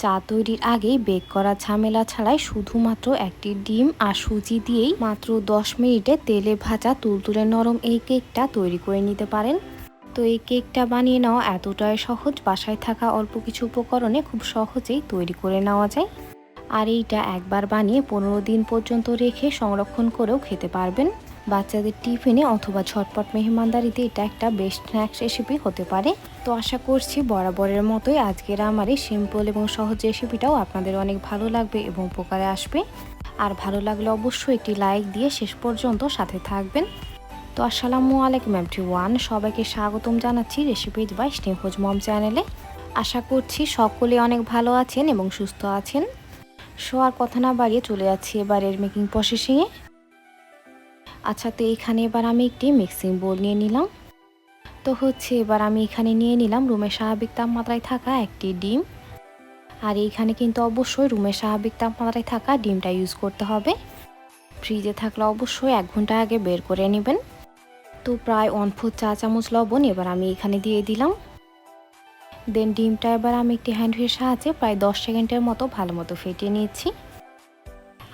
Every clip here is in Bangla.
চা তৈরির আগেই বেক করা ঝামেলা ছাড়াই শুধুমাত্র একটি ডিম আর সুজি দিয়েই মাত্র 10 মিনিটে তেলে ভাজা তুলতুলে নরম এই কেকটা তৈরি করে নিতে পারেন। তো এই কেকটা বানিয়ে নেওয়া এতটাই সহজ, বাসায় থাকা অল্প কিছু উপকরণে খুব সহজেই তৈরি করে নেওয়া যায়। আর এইটা একবার বানিয়ে 15 দিন পর্যন্ত রেখে সংরক্ষণ করেও খেতে পারবেন। বাচ্চাদের টিফিনে অথবা ঝটপট মেহমানদারিতে এটা একটা বেস্ট স্ন্যাক্স রেসিপি হতে পারে। তো আশা করছি বরাবরের মতোই আজকের আমার এই সিম্পল এবং সহজ রেসিপিটাও আপনাদের অনেক ভালো লাগবে এবং উপকারে আসবে। আর ভালো লাগলে অবশ্যই একটি লাইক দিয়ে শেষ পর্যন্ত সাথে থাকবেন। তো আসসালামু আলাইকুম এভরিওয়ান, সবাইকে স্বাগতম জানাচ্ছি রেসিপিজ বাই স্নেহজ মম চ্যানেলে। আশা করছি সকলে অনেক ভালো আছেন এবং সুস্থ আছেন। সো আর কথা না বাড়িয়ে চলে যাচ্ছি এবারের মেকিং প্রসেসিংয়ে। আচ্ছা, তো এখানে এবার আমি একটি মিক্সিং বোল নিয়ে নিলাম। তো এবার আমি এখানে নিয়ে নিলাম রুমের স্বাভাবিক তাপমাত্রায় থাকা একটি ডিম। আর এইখানে কিন্তু অবশ্যই রুমের স্বাভাবিক তাপমাত্রায় থাকা ডিমটা ইউজ করতে হবে। ফ্রিজে থাকলে অবশ্যই 1 ঘন্টা আগে বের করে নেবেন। তো প্রায় 1/4 চা চামচ লবণ এবার আমি এখানে দিয়ে দিলাম। দেন ডিমটা এবার আমি একটি হ্যান্ডের সাহায্যে প্রায় 10 সেকেন্ডের মতো ভালো মতো ফেটিয়ে নিচ্ছি।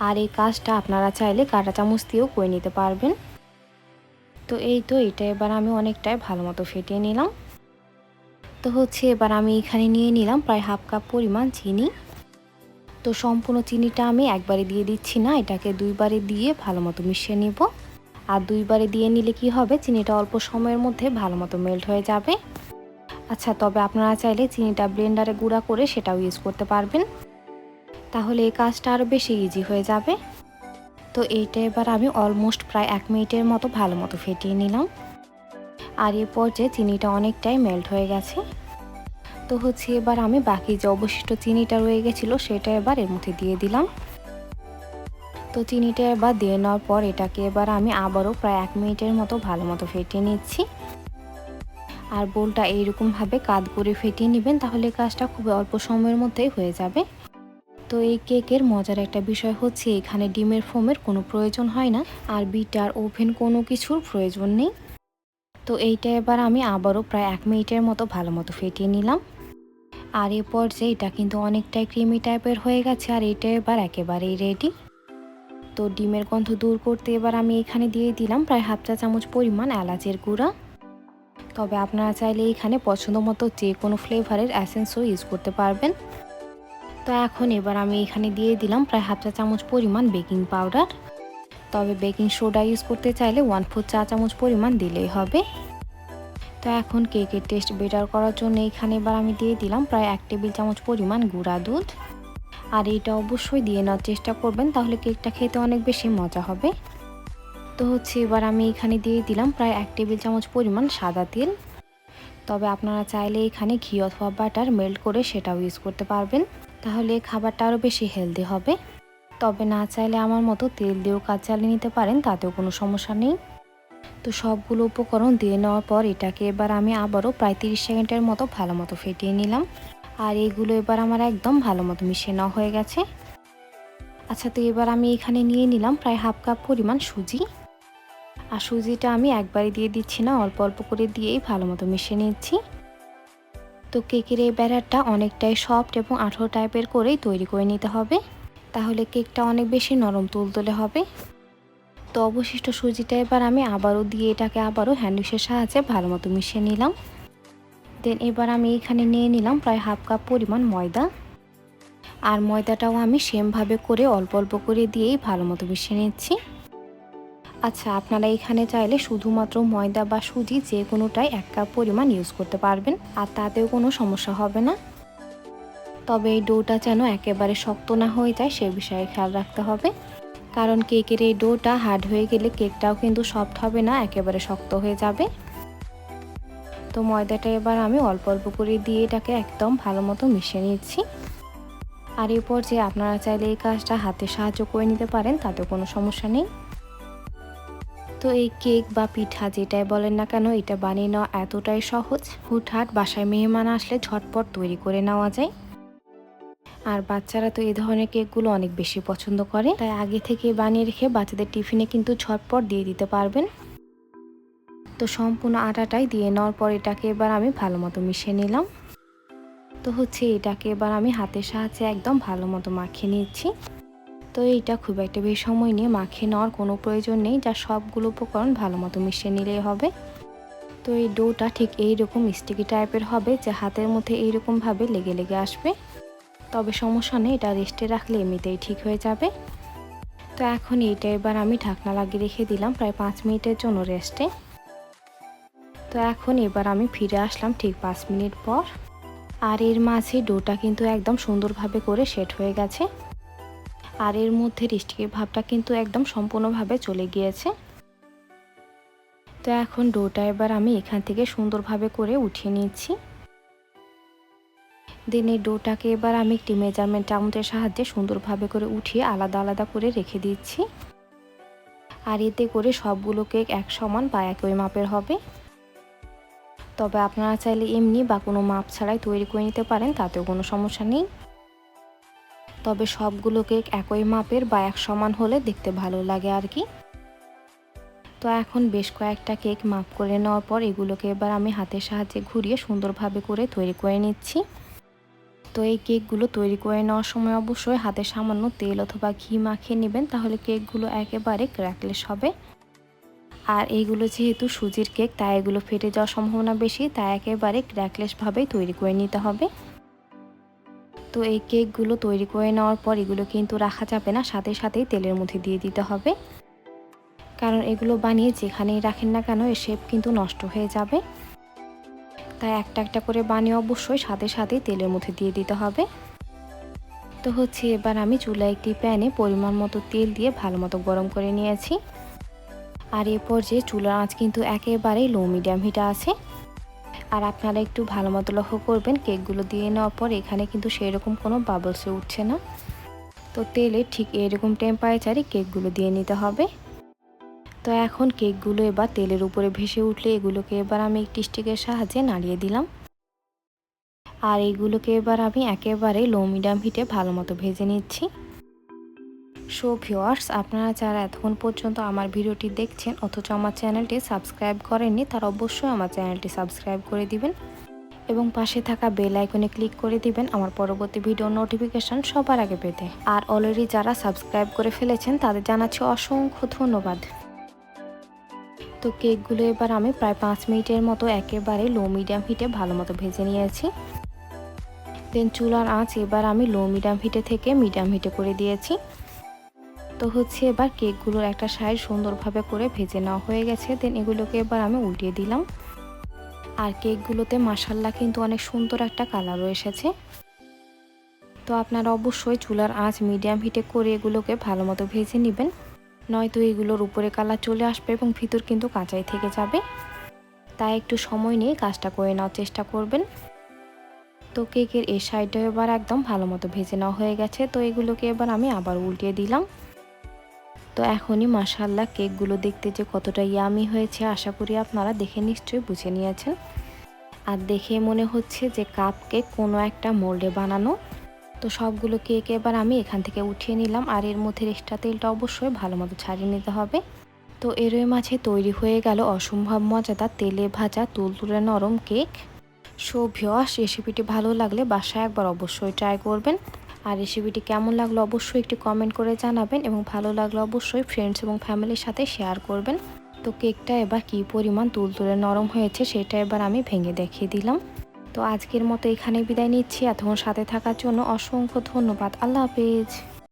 আর এই কাজটা আপনারা চাইলে কাঁটা চামচ দিয়েও করে নিতে পারবেন। তো এটা এবার আমি অনেকটাই ভালো মতো ফেটিয়ে নিলাম। তো এবার আমি এখানে নিয়ে নিলাম প্রায় 1/2 কাপ পরিমাণ চিনি। তো সম্পূর্ণ চিনিটা আমি একবারে দিয়ে দিচ্ছি না, এটাকে 2 বারে দিয়ে ভালো মতো মিশিয়ে নিব। আর 2 বারে দিয়ে নিলে কি হবে, চিনিটা অল্প সময়ের মধ্যে ভালো মতো মেল্ট হয়ে যাবে। আচ্ছা, তবে আপনারা চাইলে চিনিটা ব্লেন্ডারে গুঁড়া করে সেটাও ইউজ করতে পারবেন, তাহলে এই কাজটা আরও বেশি ইজি হয়ে যাবে। তো এইটা এবার আমি অলমোস্ট প্রায় 1 মিনিটের মতো ভালো মতো ফেটিয়ে নিলাম। আর এই পর্যায়ে চিনিটা অনেকটাই মেল্ট হয়ে গেছে। তো এবার আমি বাকি যে অবশিষ্ট চিনিটা রয়ে গেছিলো সেটা এবার এর মধ্যে দিয়ে দিলাম। তো চিনিটা এবার দিয়ে নেওয়ার পর এটাকে এবার আমি আবারও প্রায় 1 মিনিটের মতো ভালো মতো ফেটিয়ে নিচ্ছি। আর বোলটা এইরকমভাবে কাত করে ফেটিয়ে নেবেন, তাহলে কাজটা খুব অল্প সময়ের মধ্যেই হয়ে যাবে। তো এই কেকের মজার একটা বিষয় হচ্ছে এখানে ডিমের ফোমের কোনো প্রয়োজন হয় না, আর বিটার ওভেন কোনো কিছুর প্রয়োজন নেই। তো এইটা এবার আমি আবারও প্রায় 1 মিনিটের মতো ভালো মতো ফেটিয়ে নিলাম। আর এ পর্যায়ে এটা কিন্তু অনেকটাই ক্রিমি টাইপের হয়ে গেছে, আর এটা এবার একেবারেই রেডি। তো ডিমের গন্ধ দূর করতে এবার আমি এখানে দিয়ে দিলাম প্রায় 1/2 চা চামচ পরিমাণ এলাচের গুঁড়া। তবে আপনারা চাইলে এখানে পছন্দ মতো যে কোনো ফ্লেভারের এসেন্সও ইউজ করতে পারবেন। তো এখন এবার আমি এখানে দিয়ে দিলাম প্রায় 1/2 চা চামচ পরিমাণ বেকিং পাউডার। তবে বেকিং সোডা ইউজ করতে চাইলে 1/4 চা চামচ পরিমাণ দিলেই হবে। তো এখন কেকের টেস্ট বেটার করার জন্য এখানে এবার আমি দিয়ে দিলাম প্রায় 1 টেবিল চামচ পরিমাণ গুঁড়া দুধ। আর এটা অবশ্যই দিয়ে নেওয়ার চেষ্টা করবেন, তাহলে কেকটা খেতে অনেক বেশি মজা হবে। তো এবার আমি এখানে দিয়ে দিলাম প্রায় 1 টেবিল চামচ পরিমাণ সাদা তেল। তবে আপনারা চাইলে এখানে ঘি অথবা বাটার মেল্ট করে সেটাও ইউজ করতে পারবেন, তাহলে খাবারটা আরও বেশি হেলদি হবে। তবে না চাইলে আমার মতো তেল দিয়েও কাজ চালিয়ে নিতে পারেন, তাতেও কোনো সমস্যা নেই। তো সবগুলো উপকরণ দিয়ে নেওয়ার পর এটাকে এবার আমি আবারও প্রায় 30 সেকেন্ডের মতো ভালো মতো ফেটিয়ে নিলাম। আর এইগুলো এবার আমার একদম ভালো মতো মিশিয়ে নেওয়া হয়ে গেছে। আচ্ছা, তো এবার আমি এখানে নিয়ে নিলাম প্রায় 1/2 কাপ পরিমাণ সুজি। আর সুজিটা আমি একবারে দিয়ে দিচ্ছি না, অল্প অল্প করে দিয়েই ভালো মতো মিশিয়ে নিচ্ছি। তো কেকের এই ব্যাটারটা অনেকটাই সফট এবং আঠালো টাইপের করেই তৈরি করে নিতে হবে, তাহলে কেকটা অনেক বেশি নরম তুলতুলে হবে। তো অবশিষ্ট সুজিটা এবার আমি আবারও দিয়ে এটাকে আবারও হ্যান্ডউইচের সাহায্যে ভালো মতো মিশিয়ে নিলাম। দেন এবার আমি এখানে নিয়ে নিলাম প্রায় 1/2 কাপ পরিমাণ ময়দা। আর ময়দাটাও আমি সেমভাবে করে অল্প অল্প করে দিয়েই ভালো মতো মিশিয়ে নিচ্ছি। আচ্ছা, আপনারা এখানে চাইলে শুধুমাত্র ময়দা বা সুজি যে কোনোটাই 1 কাপ পরিমাণ ইউজ করতে পারবেন, আর তাতেও কোনো সমস্যা হবে না। তবে এই ডোটা যেন একেবারে শক্ত না হয়ে যায় সে বিষয়ে খেয়াল রাখতে হবে, কারণ কেকের এই ডোটা হার্ড হয়ে গেলে কেকটাও কিন্তু সফট হবে না, একেবারে শক্ত হয়ে যাবে। তো ময়দাটা এবার আমি অল্প অল্প করে দিয়ে এটাকে একদম ভালো মতো মিশিয়ে নিচ্ছি। আর এরপর যে আপনারা চাইলে এই কাজটা হাতের সাহায্য করে নিতে পারেন, তাতেও কোনো সমস্যা নেই। তো এই কেক বা পিঠা যেটাই বলেন না কেন, এটা বানিয়ে নেওয়া এতটাই সহজ, হুটহাট বাসায় মেহমান আসলে ঝটপট তৈরি করে নেওয়া যায়। আর বাচ্চারা তো এই ধরনের কেকগুলো অনেক বেশি পছন্দ করে, তাই আগে থেকে বানিয়ে রেখে বাচ্চাদের টিফিনে কিন্তু ঝটপট দিয়ে দিতে পারবেন। তো সম্পূর্ণ আটাটাই দিয়ে নেওয়ার পর এটাকে এবার আমি ভালো মতো মিশিয়ে নিলাম। তো হচ্ছে এটাকে এবার আমি হাতের সাহায্যে একদম ভালো মতো মাখিয়ে নিচ্ছি। তো এইটা খুব একটা বেশি সময় নিয়ে মাখিয়ে নেওয়ার কোনো প্রয়োজন নেই, যা সবগুলো উপকরণ ভালো মতো মিশিয়ে নিলেই হবে। তো এই ডোটা ঠিক এইরকম স্টিকি টাইপের হবে, যে হাতের মধ্যে এইরকমভাবে লেগে লেগে আসবে। তবে সমস্যা নেই, এটা রেস্টে রাখলে এমনিতেই ঠিক হয়ে যাবে। তো এখন এইটা এবার আমি ঢাকনা লাগিয়ে রেখে দিলাম প্রায় 5 মিনিটের জন্য রেস্টে। তো এখন এবার আমি ফিরে আসলাম ঠিক 5 মিনিট পর। আর এর মাঝে ডোটা কিন্তু একদম সুন্দরভাবে করে সেট হয়ে গেছে। আর এর মধ্যে স্টিকি ভাবটা কিন্তু একদম সম্পূর্ণভাবে চলে গিয়েছে। তো এখন ডোটা এবার আমি এখান থেকে সুন্দরভাবে করে উঠিয়ে নিচ্ছি। দেন এই ডোটাকে এবার আমি একটি মেজারমেন্ট চামচের সাহায্যে সুন্দরভাবে করে উঠিয়ে আলাদা আলাদা করে রেখে দিচ্ছি। আর এতে করে সবগুলো কেক এক সমান বা একই মাপের হবে। তবে আপনারা চাইলে এমনি বা কোনো মাপ ছাড়াই তৈরি করে নিতে পারেন, তাতেও কোনো সমস্যা নেই। তবে সবগুলো কেক একই মাপের বা এক সমান হলে দেখতে ভালো লাগে আর কি। তো এখন বেশ কয়েকটা কেক মাপ করে নেওয়ার পর এগুলোকে এবার আমি হাতের সাহায্যে ঘুরিয়ে সুন্দরভাবে করে তৈরি করে নিচ্ছি। তো এই কেকগুলো তৈরি করে নেওয়ার সময় অবশ্যই হাতে সামান্য তেল অথবা ঘি মাখিয়ে নেবেন, তাহলে কেকগুলো একেবারে ক্র্যাকলেস হবে। আর এইগুলো যেহেতু সুজির কেক, তাই এগুলো ফেটে যাওয়ার সম্ভাবনা বেশি, তাই একেবারে ক্র্যাকলেসভাবেই তৈরি করে নিতে হবে। তো এই কেকগুলো তৈরি করে নেওয়ার পর এগুলো কিন্তু রাখা যাবে না, সাথে সাথেই তেলের মধ্যে দিয়ে দিতে হবে। কারণ এগুলো বানিয়ে যেখানেই রাখেন না কেন এর শেপ কিন্তু নষ্ট হয়ে যাবে। তাই একটা একটা করে বানিয়ে অবশ্যই সাথে সাথেই তেলের মধ্যে দিয়ে দিতে হবে। তো হচ্ছে এবার আমি চুলায় একটি প্যানে পরিমাণ মতো তেল দিয়ে ভালো মতো গরম করে নিয়েছি। আর এ পর্যায়ে চুলার আঁচ কিন্তু একেবারেই লো মিডিয়াম হিটে আছে। আর আপনারা একটু ভালো মতো লক্ষ্য করবেন, কেকগুলো দিয়ে নেওয়ার পর এখানে কিন্তু সেরকম কোনো বাবলসে উঠছে না। তো তেলে ঠিক এরকম টেম্পারেচারে কেকগুলো দিয়ে নিতে হবে। তো এখন কেকগুলো এবার তেলের উপরে ভেসে উঠলে এগুলোকে এবার আমি একটি স্টিকের সাহায্যে নাড়িয়ে দিলাম। আর এইগুলোকে এবার আমি একেবারে লো মিডিয়াম হিটে ভালো মতো ভেজে নিচ্ছি। সো ভিউয়ার্স, আপনারা যারা এতক্ষণ পর্যন্ত আমার ভিডিওটি দেখছেন অথচ আমার চ্যানেলটি সাবস্ক্রাইব করেননি, তারা অবশ্যই আমার চ্যানেলটি সাবস্ক্রাইব করে দিবেন এবং পাশে থাকা বেল আইকনে ক্লিক করে দিবেন আমার পরবর্তী ভিডিও নোটিফিকেশন সবার আগে পেতে। আর অলরেডি যারা সাবস্ক্রাইব করে ফেলেছেন তাদের জানাচ্ছি অসংখ্য ধন্যবাদ। তো কেকগুলো এবার আমি প্রায় 5 মিনিটের মতো একেবারে লো মিডিয়াম হিটে ভালো মতো ভেজে নিয়েছি। দেন চুলার আঁচ এবার আমি লো মিডিয়াম হিটে থেকে মিডিয়াম হিটে করে দিয়েছি। তো হচ্ছে এবার কেকগুলোর একটা সাইড সুন্দরভাবে করে ভেজে নেওয়া হয়ে গেছে। দেন এগুলোকে এবার আমি উল্টিয়ে দিলাম। আর কেকগুলোতে মাশাআল্লাহ কিন্তু অনেক সুন্দর একটা কালারও এসেছে। তো আপনারা অবশ্যই চুলার আঁচ মিডিয়াম হিটে করে এগুলোকে ভালো মতো ভেজে নেবেন, নয়তো এগুলোর উপরে কালার চলে আসবে এবং ভিতর কিন্তু কাঁচাই থেকে যাবে। তাই একটু সময় নিয়ে কাজটা করে নেওয়ার চেষ্টা করবেন। তো কেকের এই সাইডটা এবার একদম ভালো মতো ভেজে নেওয়া হয়ে গেছে। তো এগুলোকে এবার আমি আবার উল্টিয়ে দিলাম। তো এখনই মাশাআল্লাহ কেকগুলো দেখতে যে কতটা ইয়ামি হয়েছে আশা করি আপনারা দেখে নিশ্চয়ই বুঝে নিয়েছেন। আর দেখে মনে হচ্ছে যে কাপ কেক কোনো একটা মোল্ডে বানানো। তো সবগুলো কেক এবার আমি এখান থেকে উঠিয়ে নিলাম। আর এর মধ্যে এক্সট্রা তেলটা অবশ্যই ভালো মতো ছাড়িয়ে নিতে হবে। তো এরই মাঝে তৈরি হয়ে গেল অসম্ভব মজাদার তেলে ভাজা তুলতুলে নরম কেক। সো ভিউয়ার্স, রেসিপিটি ভালো লাগলে বাসায় একবার অবশ্যই ট্রাই করবেন। আর রেসিপিটি কেমন লাগলো অবশ্যই একটি কমেন্ট করে জানাবেন এবং ভালো লাগলে অবশ্যই ফ্রেন্ডস এবং ফ্যামিলির সাথে শেয়ার করবেন। তো কেকটা এবার কী পরিমাণ তুলতুলে নরম হয়েছে সেটা এবার আমি ভেঙে দেখিয়ে দিলাম। তো আজকের মতো এখানে বিদায় নিচ্ছি। এতক্ষণ সাথে থাকার জন্য অসংখ্য ধন্যবাদ। আল্লাহ হাফেজ।